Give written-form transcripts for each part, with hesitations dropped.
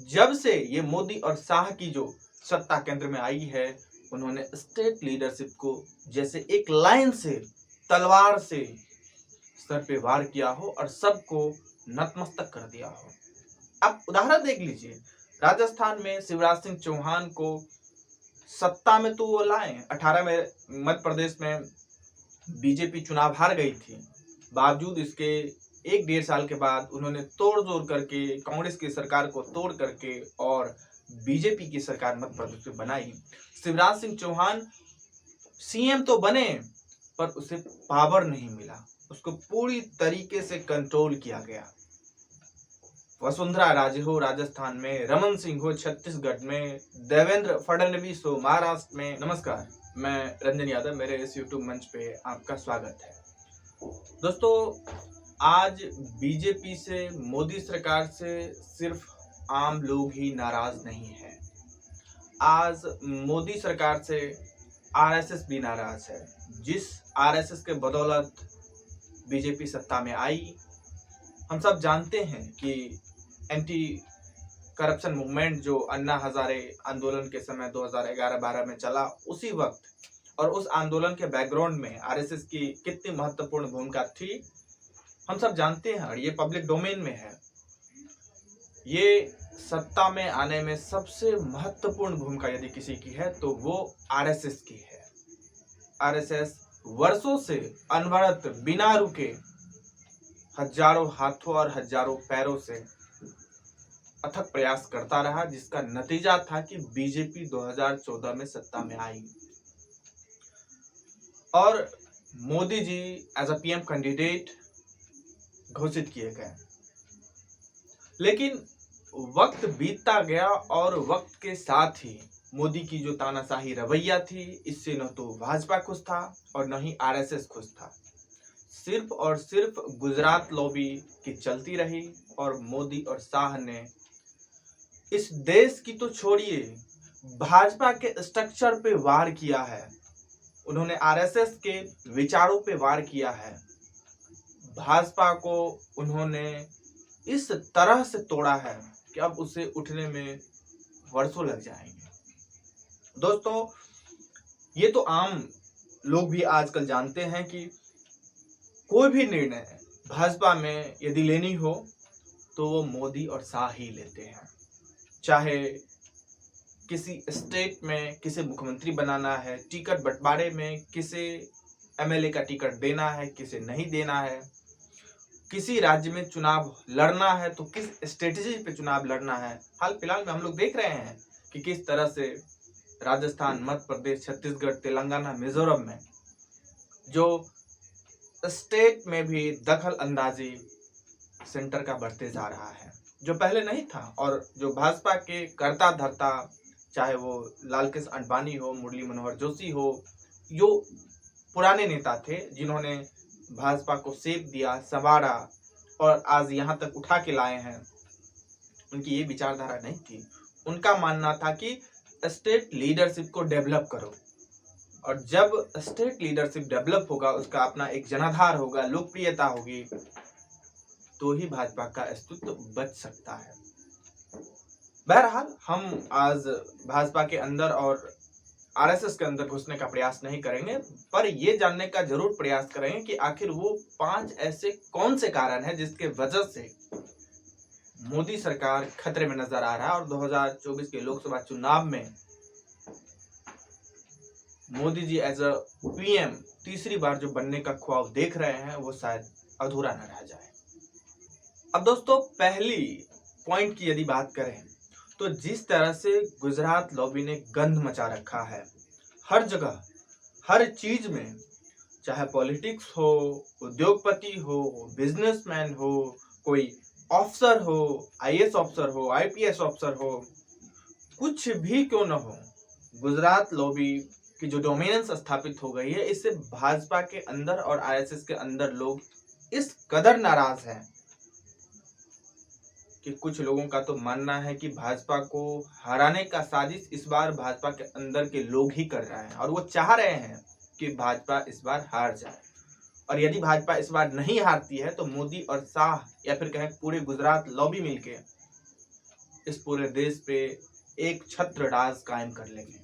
जब से ये मोदी और शाह की जो सत्ता केंद्र में आई है, उन्होंने स्टेट लीडरशिप को जैसे एक लाइन से, तलवार से सर पे वार किया हो और सबको नतमस्तक कर दिया हो। आप उदाहरण देख लीजिए, राजस्थान में शिवराज सिंह चौहान को सत्ता में तो वो लाए, 18 में मध्य प्रदेश में बीजेपी चुनाव हार गई थी, बावजूद इसके 1-1.5 साल के बाद उन्होंने तोड़ जोड़ करके कांग्रेस की सरकार को तोड़ करके और बीजेपी की सरकार मध्य प्रदेश में बनाई। शिवराज सिंह चौहान सीएम तो बने पर उसे पावर नहीं मिला, उसको पूरी तरीके से कंट्रोल किया गया। वसुंधरा राजे हो राजस्थान में, रमन सिंह हो छत्तीसगढ़ में, देवेंद्र फडणवीस हो महाराष्ट्र में। नमस्कार, मैं रंजन यादव, मेरे इस यूट्यूब मंच पे आपका स्वागत है। दोस्तों, आज बीजेपी से, मोदी सरकार से सिर्फ आम लोग ही नाराज नहीं है। आज मोदी सरकार से आरएसएस भी नाराज है। जिस आरएसएस के बदौलत बीजेपी सत्ता में आई, हम सब जानते हैं कि एंटी करप्शन मूवमेंट जो अन्ना हजारे आंदोलन के समय 2011-12 में चला, उसी वक्त और उस आंदोलन के बैकग्राउंड में आरएसएस की कितनी महत्वपूर्ण भूमिका थी, हम सब जानते हैं और ये पब्लिक डोमेन में है। ये सत्ता में आने में सबसे महत्वपूर्ण भूमिका यदि किसी की है तो वो आरएसएस की है। आरएसएस वर्षों से अनवरत बिना रुके हजारों हाथों और हजारों पैरों से अथक प्रयास करता रहा, जिसका नतीजा था कि बीजेपी 2014 में सत्ता में आई और Modi ji as a PM candidate घोषित किए गए। लेकिन वक्त बीतता गया और वक्त के साथ ही मोदी की जो तानाशाही रवैया थी, इससे न तो भाजपा खुश था और न ही आरएसएस खुश था। सिर्फ और सिर्फ गुजरात लॉबी की चलती रही और मोदी और शाह ने इस देश की तो छोड़िए, भाजपा के स्ट्रक्चर पे वार किया है। उन्होंने आरएसएस के विचारों पे वार किया है। भाजपा को उन्होंने इस तरह से तोड़ा है कि अब उसे उठने में वर्षों लग जाएंगे। दोस्तों, ये तो आम लोग भी आजकल जानते हैं कि कोई भी निर्णय भाजपा में यदि लेनी हो तो वो मोदी और शाह ही लेते हैं। चाहे किसी स्टेट में किसे मुख्यमंत्री बनाना है, टिकट बंटवारे में किसे एमएलए का टिकट देना है, किसे नहीं देना है, किसी राज्य में चुनाव लड़ना है तो किस स्ट्रेटेजी पे चुनाव लड़ना है। हाल फिलहाल में हम लोग देख रहे हैं कि किस तरह से राजस्थान, मध्य प्रदेश, छत्तीसगढ़, तेलंगाना, मिजोरम में जो स्टेट में भी दखल अंदाजी सेंटर का बढ़ते जा रहा है, जो पहले नहीं था। और जो भाजपा के कर्ता धर्ता, चाहे वो लाल कृष्ण आडवाणी हो, मुरली मनोहर जोशी हो, जो पुराने नेता थे जिन्होंने भाजपा को सेक दिया, संवारा और आज यहाँ तक उठा के लाए हैं, उनकी ये विचारधारा नहीं थी। उनका मानना था कि स्टेट लीडरशिप को डेवलप करो, और जब स्टेट लीडरशिप डेवलप होगा, उसका अपना एक जनाधार होगा, लोकप्रियता होगी, तो ही भाजपा का अस्तित्व बच सकता है। बहरहाल, हम आज भाजपा के अंदर और आरएसएस के अंदर घुसने का प्रयास नहीं करेंगे, पर यह जानने का जरूर प्रयास करेंगे कि आखिर वो 5 ऐसे कौन से कारण हैं जिसके वजह से मोदी सरकार खतरे में नजर आ रहा है और 2024 के लोकसभा चुनाव में Modi ji as a PM तीसरी बार जो बनने का ख्वाब देख रहे हैं, वो शायद अधूरा न रह जाए। अब दोस्तों, पहली पॉइंट की यदि बात करें तो जिस तरह से गुजरात लॉबी ने गंध मचा रखा है हर जगह, हर चीज में, चाहे पॉलिटिक्स हो, उद्योगपति हो, बिजनेसमैन हो, कोई ऑफिसर हो, आईएएस ऑफिसर हो, आईपीएस ऑफिसर हो, कुछ भी क्यों न हो, गुजरात लॉबी की जो डोमिनेंस स्थापित हो गई है, इससे भाजपा के अंदर और आरएसएस के अंदर लोग इस कदर नाराज हैं कि कुछ लोगों का तो मानना है कि भाजपा को हराने का साजिश इस बार भाजपा के अंदर के लोग ही कर रहे हैं और वो चाह रहे हैं कि भाजपा इस बार हार जाए। और यदि भाजपा इस बार नहीं हारती है तो मोदी और शाह, या फिर कहें पूरे गुजरात लॉबी मिलके इस पूरे देश पे एक छत्र राज कायम कर लेंगे।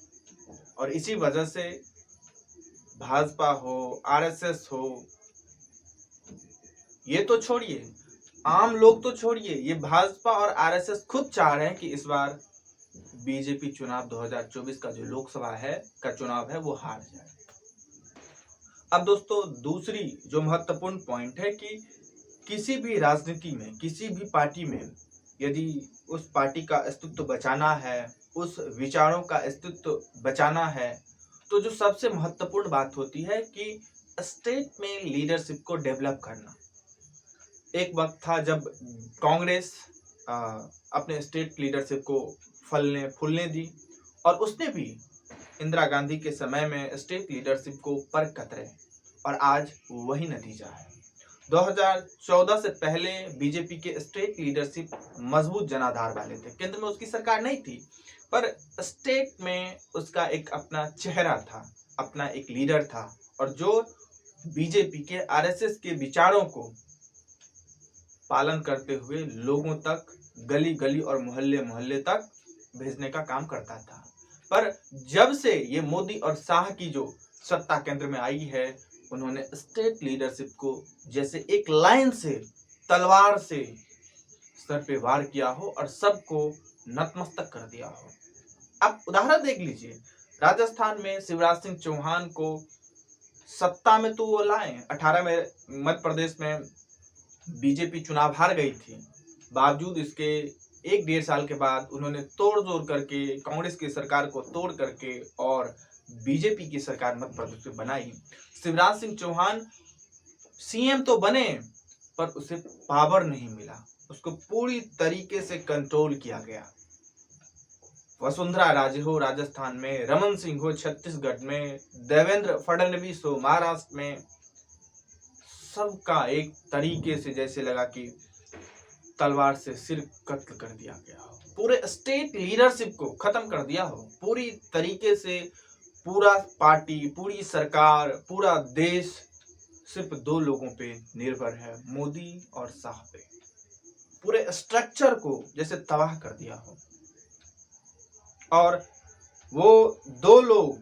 और इसी वजह से भाजपा हो, आरएसएस हो, ये तो छोड़िए, आम लोग तो छोड़िए, ये भाजपा और आरएसएस खुद चाह रहे हैं कि इस बार बीजेपी चुनाव 2024 का जो लोकसभा का चुनाव है वो हार जाए। अब दोस्तों दूसरी जो महत्वपूर्ण पॉइंट है कि किसी भी राजनीति में, किसी भी पार्टी में यदि उस पार्टी का अस्तित्व बचाना है, उस विचारों का अस्तित्व बचाना है, तो जो सबसे महत्वपूर्ण बात होती है कि स्टेट में लीडरशिप को डेवलप करना। एक वक्त था जब कांग्रेस अपने स्टेट लीडरशिप को फूलने दी और उसने भी इंदिरा गांधी के समय में स्टेट लीडरशिप को परख कतरे और आज वही नतीजा है। 2014 से पहले बीजेपी के स्टेट लीडरशिप मजबूत जनाधार वाले थे। केंद्र में उसकी सरकार नहीं थी, पर स्टेट में उसका एक अपना चेहरा था, अपना एक लीडर था, और जो बीजेपी के आरएसएस के विचारों को पालन करते हुए लोगों तक, गली गली और मोहल्ले मोहल्ले तक भेजने का काम करता था। पर जब से ये मोदी और शाह की जो सत्ता केंद्र में आई है, उन्होंने स्टेट लीडरशिप को जैसे एक लाइन से, तलवार से सर पे वार किया हो और सबको नतमस्तक कर दिया हो। आप उदाहरण देख लीजिए, राजस्थान में शिवराज सिंह चौहान को सत्ता में तो वो लाए, 18 में मध्य प्रदेश में बीजेपी चुनाव हार गई थी, बावजूद इसके 1-1.5 साल के बाद उन्होंने तोड़ जोड़ करके कांग्रेस की सरकार को तोड़ करके और बीजेपी की सरकार मध्य प्रदेश में बनाई। शिवराज सिंह चौहान सीएम तो बने, पर उसे पावर नहीं मिला, उसको पूरी तरीके से कंट्रोल किया गया। वसुंधरा राजे हो राजस्थान में, रमन सिंह हो छत्तीसगढ़ में, देवेंद्र फडणवीस हो महाराष्ट्र में, सबका एक तरीके से जैसे लगा कि तलवार से सिर कत्ल कर दिया गया हो, पूरे स्टेट लीडरशिप को खत्म कर दिया हो। पूरी तरीके से पूरा पार्टी, पूरी सरकार, पूरा देश सिर्फ 2 लोगों पे निर्भर है, मोदी और शाह पे। पूरे स्ट्रक्चर को जैसे तबाह कर दिया हो। और वो 2 लोग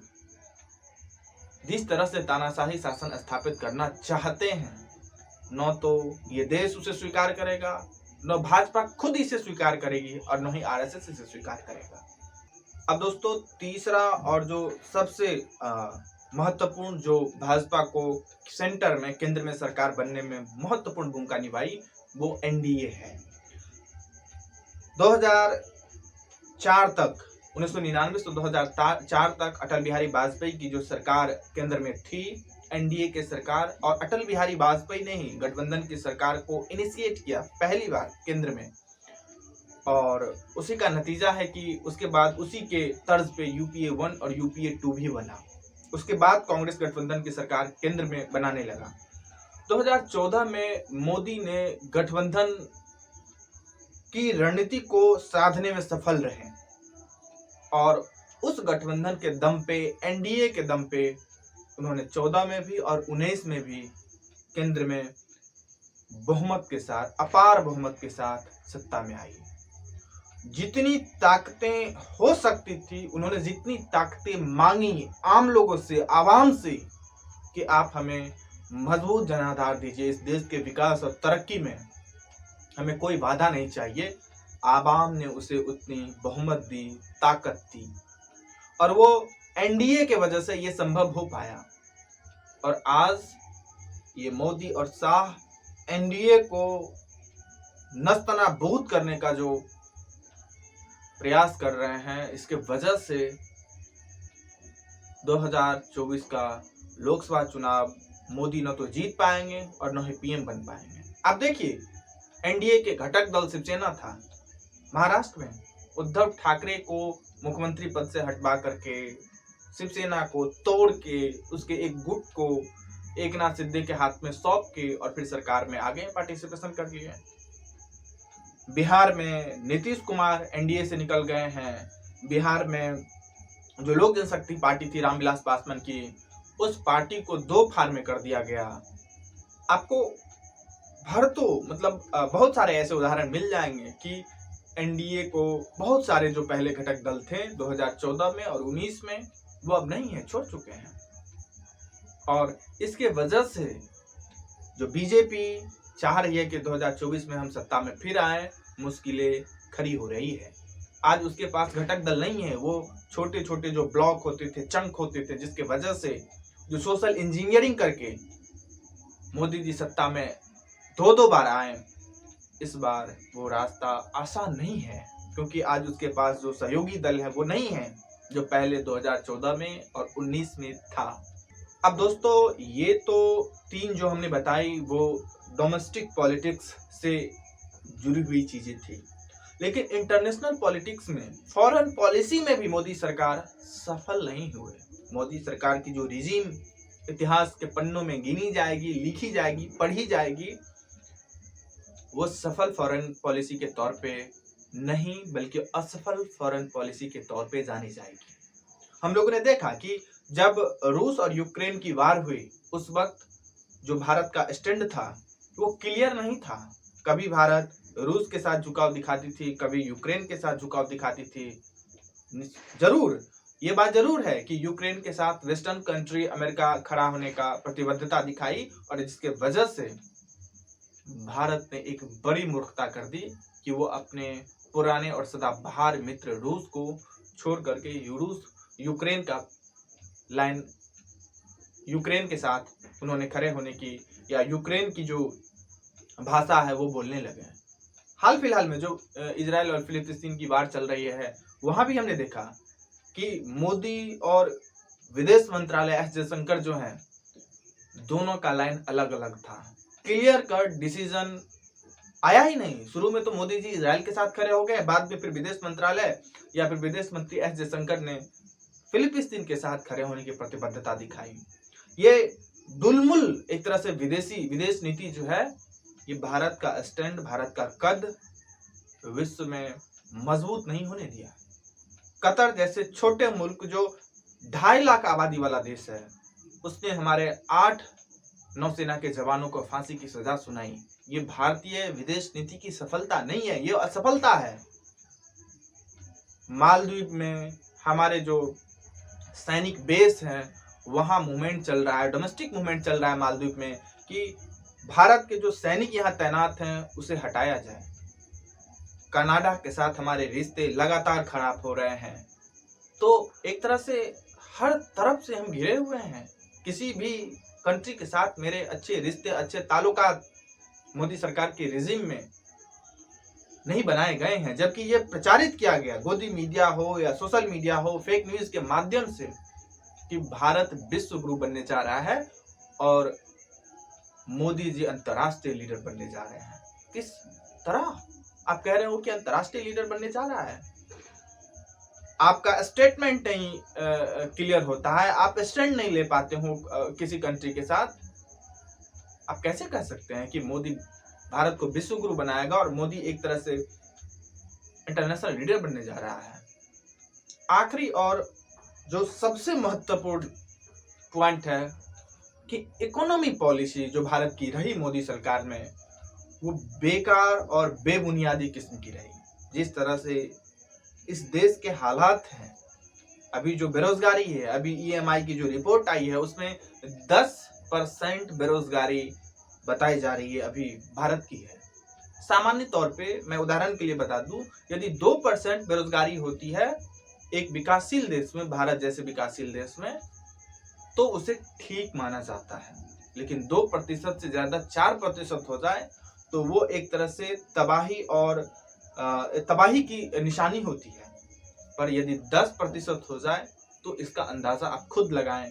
जिस तरह से तानाशाही शासन स्थापित करना चाहते हैं, न तो ये देश उसे स्वीकार करेगा, न भाजपा खुद इसे स्वीकार करेगी, और न ही आरएसएस इसे स्वीकार करेगा। अब दोस्तों तीसरा और जो सबसे महत्वपूर्ण, जो भाजपा को सेंटर में, केंद्र में सरकार बनने में महत्वपूर्ण भूमिका निभाई, वो एनडीए है। 2004 तक, 1999 से 2004 तक अटल बिहारी वाजपेयी की जो सरकार केंद्र में थी, एनडीए के सरकार, और अटल बिहारी वाजपेयी ने ही गठबंधन की सरकार को इनिशिएट किया पहली बार केंद्र में, और उसी का नतीजा है कि उसके बाद उसी के तर्ज पे यूपीए 1 और यूपीए 2 भी बना। उसके बाद कांग्रेस गठबंधन की सरकार केंद्र में बनाने लगा। 2014 में मोदी ने गठबंधन की रणनीति को साधने में सफल रहे, और उस गठबंधन के दम पे, एनडीए के दम पे, उन्होंने 14 में भी और 19 में भी केंद्र में बहुमत के साथ, अपार बहुमत के साथ सत्ता में आई। जितनी ताकतें हो सकती थी, उन्होंने जितनी ताकतें मांगी आम लोगों से, आवाम से, कि आप हमें मजबूत जनाधार दीजिए, इस देश के विकास और तरक्की में हमें कोई बाधा नहीं चाहिए, आवाम ने उसे उतनी बहुमत दी, ताकत दी, और वो एनडीए के वजह से ये संभव हो पाया। और आज ये मोदी और शाह एनडीए को नस्तनाबूद करने का जो प्रयास कर रहे हैं, इसके वजह से 2024 का लोकसभा चुनाव मोदी न तो जीत पाएंगे और न ही पीएम बन पाएंगे। आप देखिए, एनडीए के घटक दल शिवसेना था, महाराष्ट्र में उद्धव ठाकरे को मुख्यमंत्री पद से हटवा करके, शिवसेना को तोड़ के, उसके एक गुट को एकनाथ शिंदे के हाथ में सौंप के और फिर सरकार में आ गए, पार्टिसिपेशन कर लिए। बिहार में नीतीश कुमार एनडीए से निकल गए हैं। बिहार में जो लोक जनशक्ति पार्टी थी रामविलास पासवान की, उस पार्टी को 2 फार में कर दिया गया। आपको बहुत सारे ऐसे उदाहरण मिल जाएंगे कि एनडीए को बहुत सारे जो पहले घटक दल थे 2014 में और 19 में, वो अब नहीं है, छोड़ चुके हैं। और इसके वजह से जो बीजेपी चाह रही है कि 2024 में हम सत्ता में फिर आए, मुश्किलें खड़ी हो रही है। आज उसके पास घटक दल नहीं है, वो छोटे छोटे जो ब्लॉक होते थे, चंक होते थे, जिसके वजह से जो सोशल इंजीनियरिंग करके मोदी जी सत्ता में दो बार आए, इस बार वो रास्ता आसान नहीं है, क्योंकि आज उसके पास जो सहयोगी दल है वो नहीं है जो पहले 2014 में और 19 में था। अब दोस्तों, ये तो तीन जो हमने बताई वो डोमेस्टिक पॉलिटिक्स से जुड़ी हुई चीजें थी, लेकिन इंटरनेशनल पॉलिटिक्स में, फॉरेन पॉलिसी में भी मोदी सरकार सफल नहीं हुए। मोदी सरकार की जो रिजीम इतिहास के पन्नों में गिनी जाएगी, लिखी जाएगी, पढ़ी जाएगी, वो सफल फॉरेन पॉलिसी के तौर पे नहीं बल्कि असफल फॉरेन पॉलिसी के तौर पे जानी जाएगी। हम लोगों ने देखा कि जब रूस और यूक्रेन की वार हुई, उस वक्त जो भारत का स्टैंड था वो क्लियर नहीं था। कभी भारत रूस के साथ झुकाव दिखाती थी, कभी यूक्रेन के साथ झुकाव दिखाती थी। जरूर ये बात जरूर है कि यूक्रेन के साथ वेस्टर्न कंट्री अमेरिका खड़ा होने का प्रतिबद्धता दिखाई, और जिसके वजह से भारत ने एक बड़ी मूर्खता कर दी कि वो अपने पुराने और सदाबहार मित्र रूस को छोड़ करके यूक्रेन का लाइन, यूक्रेन के साथ उन्होंने खड़े होने की, या यूक्रेन की जो भाषा है वो बोलने लगे। हाल फिलहाल में जो इजराइल और फिलिस्तीन की वार चल रही है, वहां भी हमने देखा कि मोदी और विदेश मंत्रालय एस जयशंकर जो हैं, दोनों का लाइन अलग अलग था। क्लियर कट डिसीजन आया ही नहीं। शुरू में तो मोदी जी इजराइल के साथ खड़े हो गए, बाद में फिर विदेश मंत्रालय या फिर विदेश मंत्री एस जयशंकर ने फिलिस्तीन के साथ खड़े होने की प्रतिबद्धता दिखाई। ये दुलमुल एक तरह से विदेश नीति जो है, ये भारत का स्टैंड, भारत का कद विश्व में मजबूत नहीं होने दिया। कतर जैसे छोटे मुल्क जो 2.5 लाख आबादी वाला देश है, उसने हमारे 8 नौसेना के जवानों को फांसी की सजा सुनाई। ये भारतीय विदेश नीति की सफलता नहीं है, ये असफलता है। मालदीव में हमारे जो सैनिक बेस हैं, वहां मूवमेंट चल रहा है, डोमेस्टिक मूवमेंट चल रहा है मालदीव में, कि भारत के जो सैनिक यहाँ तैनात हैं उसे हटाया जाए। कनाडा के साथ हमारे रिश्ते लगातार खराब हो रहे हैं। तो एक तरह से हर तरफ से हम घिरे हुए हैं। किसी भी कंट्री के साथ मेरे अच्छे रिश्ते, अच्छे ताल्लुकात मोदी सरकार के रिजीम में नहीं बनाए गए हैं, जबकि ये प्रचारित किया गया, गोदी मीडिया हो या सोशल मीडिया हो, फेक न्यूज के माध्यम से, कि भारत विश्व गुरु बनने जा रहा है और मोदी जी अंतर्राष्ट्रीय लीडर बनने जा रहे हैं। किस तरह आप कह रहे हो कि अंतर्राष्ट्रीय लीडर बनने जा रहा है? आपका स्टेटमेंट नहीं क्लियर होता है, आप स्टैंड नहीं ले पाते हो किसी कंट्री के साथ। आप कैसे कह सकते हैं कि मोदी भारत को विश्व गुरु बनाएगा और मोदी एक तरह से इंटरनेशनल लीडर बनने जा रहा है? आखिरी और जो सबसे महत्वपूर्ण पॉइंट है कि इकोनॉमी पॉलिसी जो भारत की रही मोदी सरकार में, वो बेकार और बेबुनियादी किस्म की रही। जिस तरह से इस देश के हालात हैं, अभी जो बेरोजगारी है, अभी EMI की जो रिपोर्ट आई है उसमें 10% बेरोजगारी बताई जा रही है, अभी भारत की है। सामान्य तौर पे मैं उदाहरण के लिए बता दूं, यदि 2% बेरोजगारी होती है एक विकासशील देश में, भारत जैसे विकासशील देश में, तो उसे ठीक माना जाता है। लेकिन 2% से ज्यादा 4% हो जाए तो वो एक तरह से तबाही और तबाही की निशानी होती है। पर यदि 10% हो जाए तो इसका अंदाजा आप खुद लगाएं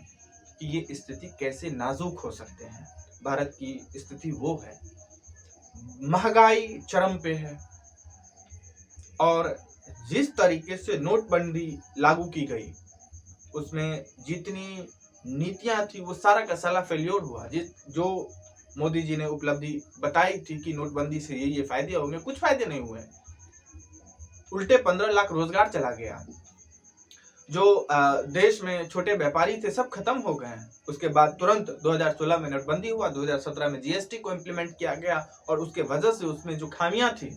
कि ये स्थिति कैसे नाजुक हो सकते हैं। भारत की स्थिति वो है, महंगाई चरम पे है, और जिस तरीके से नोटबंदी लागू की गई उसमें जितनी नीतियां थी वो सारा का सारा फेल्योर हुआ। जो मोदी जी ने उपलब्धि बताई थी कि नोटबंदी से ये फायदे होंगे, कुछ फायदे नहीं हुए। उल्टे 15 लाख रोजगार चला गया। जो देश में छोटे व्यापारी थे सब खत्म हो गए। उसके बाद तुरंत 2016 में नोटबंदी हुआ, 2017 में GST को इम्प्लीमेंट किया गया, और उसके वजह से उसमें जो खामियां थी,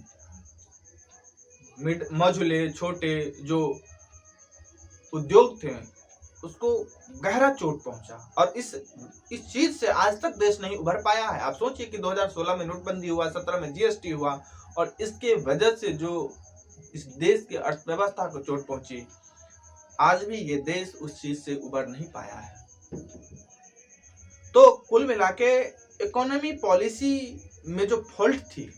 मझुले छोटे जो उद्योग थे उसको गहरा चोट पहुंचा, और इस चीज से आज तक देश नहीं उभर पाया है। आप सोचिए कि 2016 में नोटबंदी हुआ, 17 में जीएसटी हुआ, और इसके वजह से जो इस देश की अर्थव्यवस्था को चोट पहुंची, आज भी ये देश उस चीज से उबर नहीं पाया है। तो कुल मिला के इकोनॉमी पॉलिसी में जो फॉल्ट थी,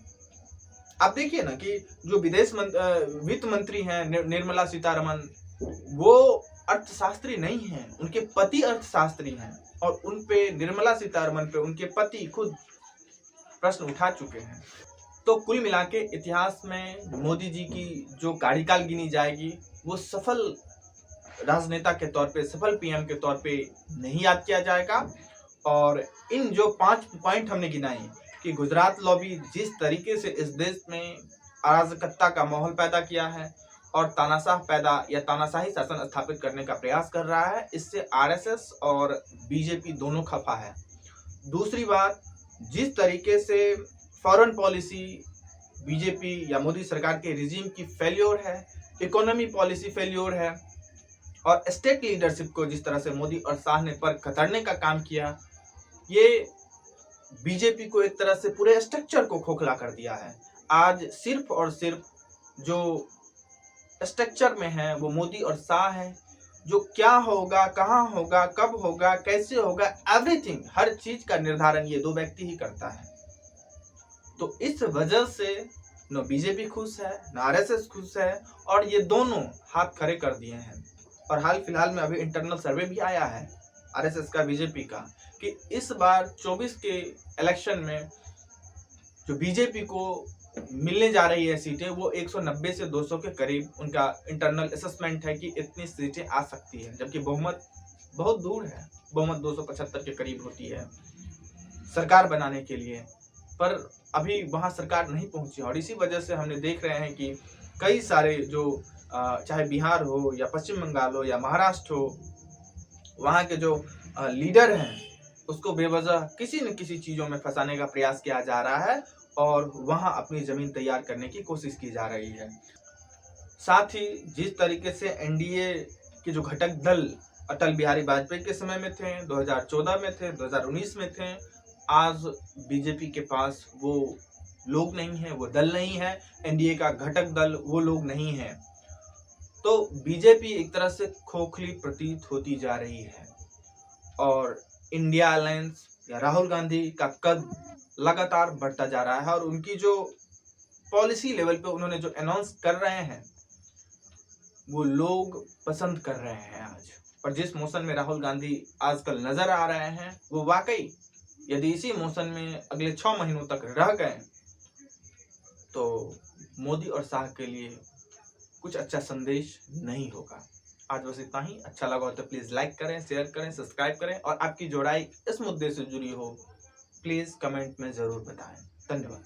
आप देखिए ना कि जो वित्त मंत्री हैं निर्मला सीतारमन, वो अर्थशास्त्री नहीं हैं, उनके पति अर्थशास्त्री हैं, और उन पे निर्मला सीतारमन पे उनके पति खुद प्रश्न उठा चुके हैं। तो कुल मिला के इतिहास में मोदी जी की जो कार्यकाल गिनी जाएगी, वो सफल राजनेता के तौर पे, सफल पीएम के तौर पे नहीं याद किया जाएगा। और इन जो 5 पॉइंट हमने गिनाए कि गुजरात लॉबी जिस तरीके से इस देश में अराजकता का माहौल पैदा किया है और तानाशाही शासन स्थापित करने का प्रयास कर रहा है, इससे आरएसएस और बीजेपी दोनों खफा है। दूसरी बात, जिस तरीके से फॉरेन पॉलिसी बीजेपी या मोदी सरकार के रिजीम की फेल्योर है, इकोनॉमी पॉलिसी फेल्योर है, और स्टेट लीडरशिप को जिस तरह से मोदी और शाह ने पर कतरने का काम किया, ये बीजेपी को एक तरह से पूरे स्ट्रक्चर को खोखला कर दिया है। आज सिर्फ और सिर्फ जो स्ट्रक्चर में है वो मोदी और शाह है। जो क्या होगा, कहाँ होगा, कब होगा, कैसे होगा, एवरीथिंग, हर चीज का निर्धारण ये 2 व्यक्ति ही करता है। तो इस वजह से न बीजेपी खुश है, न आरएसएस खुश है, और ये दोनों हाथ खड़े कर दिए हैं। और हाल फिलहाल में अभी इंटरनल सर्वे भी आया है आरएसएस का, बीजेपी का, कि इस बार 24 के इलेक्शन में जो बीजेपी को मिलने जा रही है सीटें, वो 190 से 200 के करीब उनका इंटरनल असेसमेंट है कि इतनी सीटें आ सकती है, जबकि बहुमत बहुत दूर है। बहुमत 275 के करीब होती है सरकार बनाने के लिए, पर अभी वहां सरकार नहीं पहुंची। और इसी वजह से हमने देख रहे हैं कि कई सारे जो चाहे बिहार हो या पश्चिम बंगाल हो या महाराष्ट्र हो, वहाँ के जो लीडर हैं उसको बेवजह किसी न किसी चीज़ों में फंसाने का प्रयास किया जा रहा है, और वहाँ अपनी ज़मीन तैयार करने की कोशिश की जा रही है। साथ ही जिस तरीके से एनडीए के जो घटक दल अटल बिहारी वाजपेयी के समय में थे, 2014 में थे, 2019 में थे, आज बीजेपी के पास वो लोग नहीं है, वो दल नहीं है, एनडीए का घटक दल वो लोग नहीं है। तो बीजेपी एक तरह से खोखली प्रतीत होती जा रही है, और इंडिया अलायंस या राहुल गांधी का कद लगातार बढ़ता जा रहा है, और उनकी जो पॉलिसी लेवल पे उन्होंने जो अनाउंस कर रहे हैं वो लोग पसंद कर रहे हैं आज। और जिस मोशन में राहुल गांधी आजकल नजर आ रहे हैं, वो वाकई यदि इसी मोशन में अगले 6 महीनों तक रह गए तो मोदी और शाह के लिए कुछ अच्छा संदेश नहीं होगा। आज बस इतना ही। अच्छा लगा हो तो प्लीज लाइक करें, शेयर करें, सब्सक्राइब करें, और आपकी जो राय इस मुद्दे से जुड़ी हो प्लीज कमेंट में जरूर बताएं। धन्यवाद।